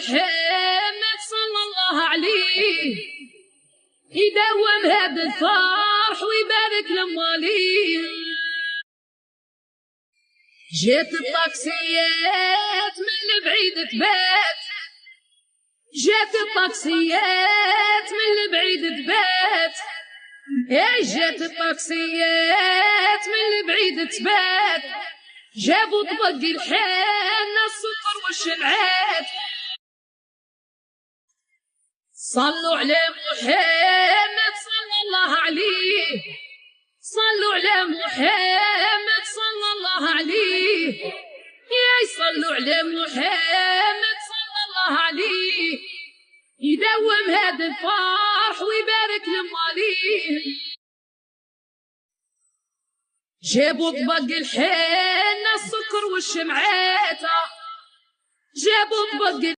محمد صلى الله عليه، يدوم هذا الفرح ويبارك لمواليه. جات الطاكسيات من البعيد تبات، جات الطاكسيات من البعيد تبات، جات الطاكسيات من البعيد تبات، جابوا طبق الحنة السكر والشمعات. صلوا على محمد صلى الله عليه، صلوا على محمد صلى الله عليه، يا صلوا على محمد صلى الله عليه، يدوم هذا الفرح ويبارك لمواليه. جابوا طبق الحنة السكر والشمعات، جابوا طبق